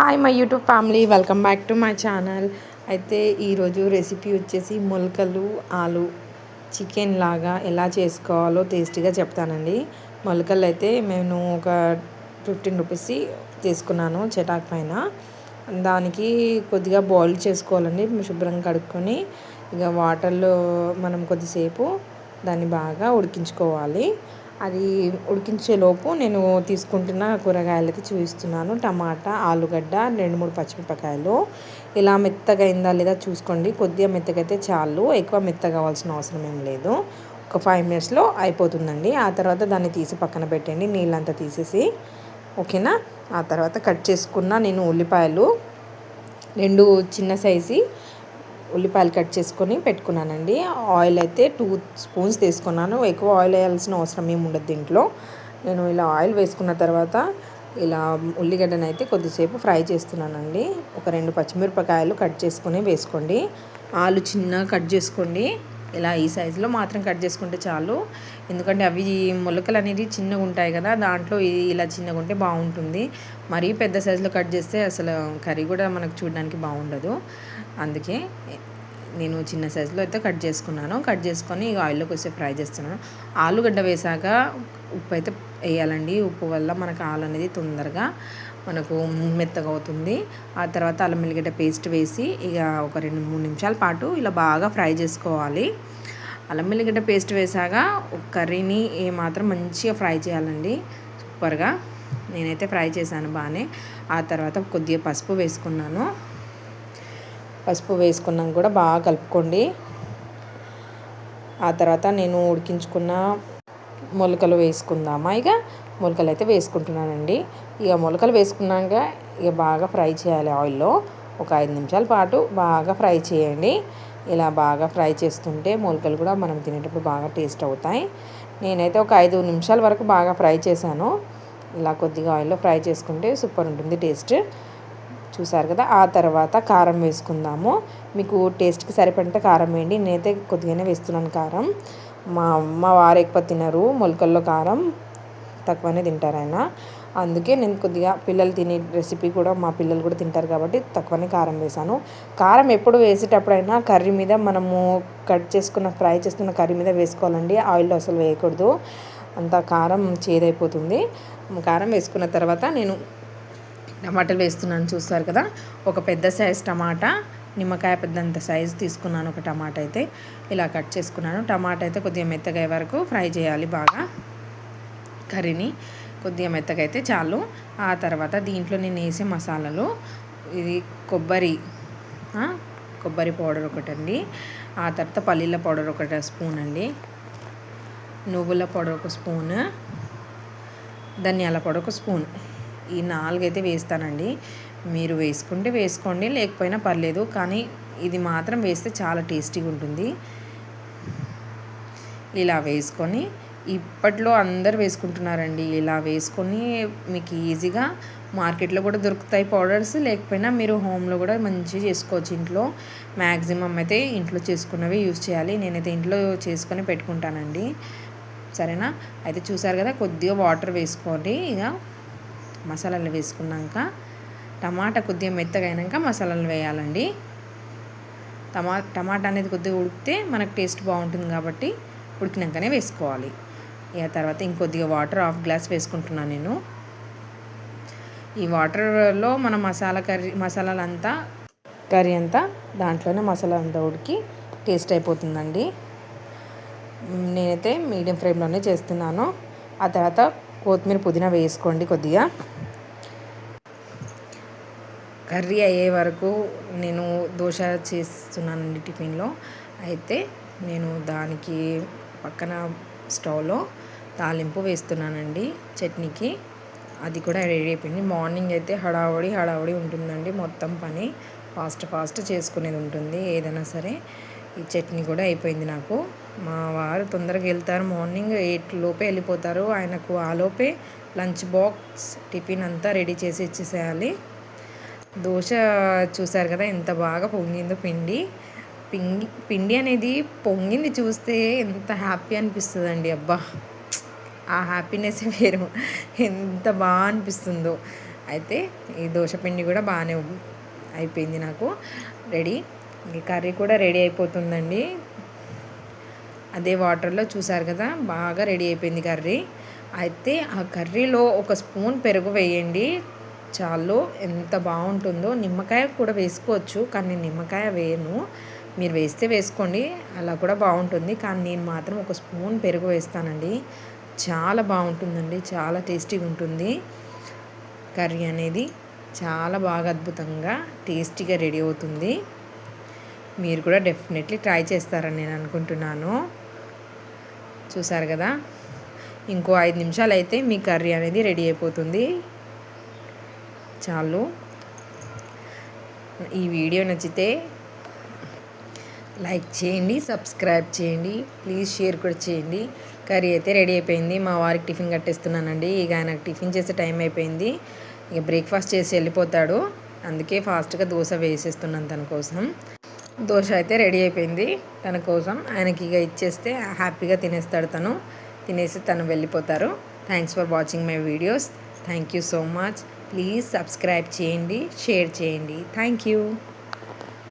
Hi my YouTube family, welcome back to my channel. అయితే ఈరోజు recipe వచ్చేసి మొలకలు ఆలు చికెన్ లాగా ఎలా చేసుకోవాలో టేస్టీగా చెప్తానండి. మొలకలు అయితే నేను ఒక 15 రూపీస్ తీసుకున్నాను చటాక్ పైన. దానికి కొద్దిగా బాయిల్ చేసుకోవాలండి. శుభ్రంగా కడుక్కొని ఇక వాటర్లో మనం కొద్దిసేపు దాన్ని బాగా ఉడికించుకోవాలి. అది ఉడికించేలోపు నేను తీసుకుంటున్న కూరగాయలకి చూపిస్తున్నాను. టమాటా, ఆలుగడ్డ, 2-3 పచ్చిమిరపకాయలు. ఇలా మెత్తగా అయిందా లేదా చూసుకోండి. కొద్దిగా మెత్తగా అయితే చాలు, ఎక్కువ మెత్తగా కావాల్సిన అవసరం ఏం లేదు. ఒక 5 మినిట్స్లో అయిపోతుందండి. ఆ తర్వాత దాన్ని తీసి పక్కన పెట్టండి, నీళ్ళంతా తీసేసి. ఓకేనా. ఆ తర్వాత కట్ చేసుకున్న నేను ఉల్లిపాయలు 2 చిన్న సైజు ఉల్లిపాయలు కట్ చేసుకొని పెట్టుకున్నానండి. ఆయిల్ అయితే 2 స్పూన్స్ తీసుకున్నాను. ఎక్కువ ఆయిల్ వేయాల్సిన అవసరం ఏమి ఉండదు దీంట్లో. నేను ఇలా ఆయిల్ వేసుకున్న తర్వాత ఇలా ఉల్లిగడ్డను అయితే కొద్దిసేపు ఫ్రై చేస్తున్నానండి. ఒక 2 పచ్చిమిరపకాయలు కట్ చేసుకొని వేసుకోండి. ఆలు చిన్నగా కట్ చేసుకోండి. ఇలా ఈ సైజులో మాత్రం కట్ చేసుకుంటే చాలు. ఎందుకంటే అవి మొలకలు అనేది చిన్నగా ఉంటాయి కదా, దాంట్లో ఇలా చిన్నగా ఉంటే బాగుంటుంది. మరీ పెద్ద సైజులో కట్ చేస్తే అసలు కర్రీ కూడా మనకు చూడడానికి బాగుండదు. అందుకే నేను చిన్న సైజులో అయితే కట్ చేసుకున్నాను. కట్ చేసుకొని ఆయిల్లోకి వచ్చి ఫ్రై చేస్తున్నాను. ఆలుగడ్డ వేసాక ఉప్పు అయితే వేయాలండి. ఉప్పు వల్ల మనకు ఆలు అనేది తొందరగా మనకు మెత్తగా అవుతుంది. ఆ తర్వాత అల్లం వెల్లిగడ్డ పేస్ట్ వేసి ఇక ఒక 2-3 నిమిషాల పాటు ఇలా బాగా ఫ్రై చేసుకోవాలి. అల్లం వెల్లిగడ్డ పేస్ట్ వేసాక కర్రీని ఏమాత్రం మంచిగా ఫ్రై చేయాలండి, సూపర్గా. నేనైతే ఫ్రై చేశాను బాగానే. ఆ తర్వాత కొద్దిగా పసుపు వేసుకున్నాను. పసుపు వేసుకున్నాక కూడా బాగా కలుపుకోండి. ఆ తర్వాత నేను ఉడికించుకున్న మొలకలు వేసుకుందామా. ఇక మొలకలు అయితే వేసుకుంటున్నానండి. ఇక మొలకలు వేసుకున్నాక ఇక బాగా ఫ్రై చేయాలి ఆయిల్లో. ఒక 5 నిమిషాల పాటు బాగా ఫ్రై చేయండి. ఇలా బాగా ఫ్రై చేస్తుంటే మొలకలు కూడా మనం తినేటప్పుడు బాగా టేస్ట్ అవుతాయి. నేనైతే ఒక 5 నిమిషాల వరకు బాగా ఫ్రై చేశాను. ఇలా కొద్దిగా ఆయిల్లో ఫ్రై చేసుకుంటే సూపర్ ఉంటుంది టేస్ట్. చూసారు కదా. ఆ తర్వాత కారం వేసుకుందాము. మీకు టేస్ట్కి సరిపడినంత కారం వేయండి. నేనైతే కొద్దిగానే వేస్తున్నాను కారం. మా అమ్మ వారు ఎక్కువ తినరు మొలకల్లో కారం, తక్కువనే తింటారు ఆయన. అందుకే నేను కొద్దిగా పిల్లలు తినే రెసిపీ కూడా మా పిల్లలు కూడా తింటారు కాబట్టి తక్కువనే కారం వేసాను. కారం ఎప్పుడు వేసేటప్పుడైనా కర్రీ మీద మనము కట్ చేసుకున్న ఫ్రై చేసుకున్న కర్రీ మీద వేసుకోవాలండి. ఆయిల్లో అసలు వేయకూడదు, అంత కారం చేదైపోతుంది. కారం వేసుకున్న తర్వాత నేను టమాటాలు వేస్తున్నాను. చూస్తారు కదా. ఒక పెద్ద సైజు టమాటా, నిమ్మకాయ పెద్దంత సైజు తీసుకున్నాను. ఒక టమాటా అయితే ఇలా కట్ చేసుకున్నాను. టమాటా అయితే కొద్దిగా మెత్తగా అయ్యే వరకు ఫ్రై చేయాలి బాగా. కర్రీని కొద్దిగా మెత్తగా అయితే చాలు. ఆ తర్వాత దీంట్లో నేను వేసే మసాలాలు, ఇది కొబ్బరి పౌడర్ ఒకటండి. ఆ తర్వాత పల్లీల పౌడర్ 1 స్పూన్ అండి, నువ్వుల పౌడర్ 1 స్పూన్, ధనియాల పౌడర్ 1 స్పూన్. ఈ 4 అయితే వేస్తానండి. మీరు వేసుకుంటే వేసుకోండి, లేకపోయినా పర్లేదు. కానీ ఇది మాత్రం వేస్తే చాలా టేస్టీగా ఉంటుంది. ఇలా వేసుకొని ఇప్పట్లో అందరు వేసుకుంటున్నారండి. ఇలా వేసుకొని మీకు ఈజీగా మార్కెట్లో కూడా దొరుకుతాయి పౌడర్స్. లేకపోయినా మీరు హోమ్లో కూడా మంచిగా చేసుకోవచ్చు. ఇంట్లో మ్యాక్సిమం అయితే ఇంట్లో చేసుకున్నవి యూజ్ చేయాలి. నేనైతే ఇంట్లో చేసుకొని పెట్టుకుంటానండి. సరేనా. అయితే చూసారు కదా. కొద్దిగా వాటర్ వేసుకోండి. ఇక మసాలాలు వేసుకున్నాక టమాటా కొద్దిగా మెత్తగా అయినాక మసాలాలు వేయాలండి. టమాటా అనేది కొద్దిగా ఉడికితే మనకు టేస్ట్ బాగుంటుంది కాబట్టి ఉడికినాకనే వేసుకోవాలి. ఇక తర్వాత ఇంకొద్దిగా వాటర్ 1/2 గ్లాస్ వేసుకుంటున్నాను నేను. ఈ వాటర్లో మన మసాలాలంతా కర్రీ అంతా దాంట్లోనే మసాలా అంతా ఉడికి టేస్ట్ అయిపోతుందండి. నేనైతే మీడియం ఫ్లేమ్లోనే చేస్తున్నాను. ఆ తర్వాత కొత్తిమీర పుదీనా వేసుకోండి కొద్దిగా. కర్రీ అయ్యే వరకు నేను దోశ చేస్తున్నానండి టిఫిన్లో. అయితే నేను దానికి పక్కన స్టవ్లో తాలింపు వేస్తున్నానండి చట్నీకి. అది కూడా రెడీ అయిపోయింది. మార్నింగ్ అయితే హడావుడి ఉంటుందండి. మొత్తం పని ఫాస్ట్ చేసుకునేది ఉంటుంది ఏదైనా సరే. ఈ చట్నీ కూడా అయిపోయింది నాకు. మా వారు తొందరగా వెళ్తారు, మార్నింగ్ 8 లోపే వెళ్ళిపోతారు. ఆయనకు ఆ లోపే లంచ్ బాక్స్ టిఫిన్ అంతా రెడీ చేసి ఇచ్చేసేయాలి. దోశ చూసారు కదా ఎంత బాగా పొంగిందో. పిండి అనేది పొంగింది చూస్తే ఎంత హ్యాపీ అనిపిస్తుందండి. అబ్బా, ఆ హ్యాపీనెస్ వేరు, ఎంత బాగా అనిపిస్తుందో. అయితే ఈ దోశ పిండి కూడా బాగానే అయిపోయింది నాకు రెడీ. ఈ కర్రీ కూడా రెడీ అయిపోతుందండి. అదే వాటర్లో చూసారు కదా, బాగా రెడీ అయిపోయింది కర్రీ. అయితే ఆ కర్రీలో ఒక స్పూన్ పెరుగు వేయండి చాలు, ఎంత బాగుంటుందో. నిమ్మకాయ కూడా వేసుకోవచ్చు, కానీ నేను నిమ్మకాయ వేయను. మీరు వేస్తే వేసుకోండి, అలా కూడా బాగుంటుంది. కానీ నేను మాత్రం ఒక స్పూన్ పెరుగు వేస్తానండి. చాలా బాగుంటుందండి, చాలా టేస్టీగా ఉంటుంది కర్రీ అనేది. చాలా బాగా అద్భుతంగా టేస్టీగా రెడీ అవుతుంది. మీరు కూడా డెఫినెట్లీ ట్రై చేస్తారని నేను అనుకుంటున్నాను. చూసారు కదా, ఇంకో 5 నిమిషాలు అయితే మీ కర్రీ అనేది రెడీ అయిపోతుంది. చాలు. ఈ వీడియో నచ్చితే లైక్ చేయండి, సబ్స్క్రైబ్ చేయండి, ప్లీజ్ షేర్ కూడా చేయండి. కర్రీ అయితే రెడీ అయిపోయింది. మా వారికి టిఫిన్ కట్టేస్తున్నానండి. ఇక ఆయనకు టిఫిన్ చేసే టైం అయిపోయింది. ఇక బ్రేక్ఫాస్ట్ చేసి వెళ్ళిపోతాడు, అందుకే ఫాస్ట్గా దోశ వేసేస్తున్నాను తన కోసం. దోశ అయితే రెడీ అయిపోయింది తన కోసం. ఆయనకి ఇక ఇచ్చేస్తే హ్యాపీగా తినేస్తాడు. తినేసి తను వెళ్ళిపోతారు. Thanks for watching my videos. Thank you so much. Please subscribe చేయండి, షేర్ చేయండి. Thank you.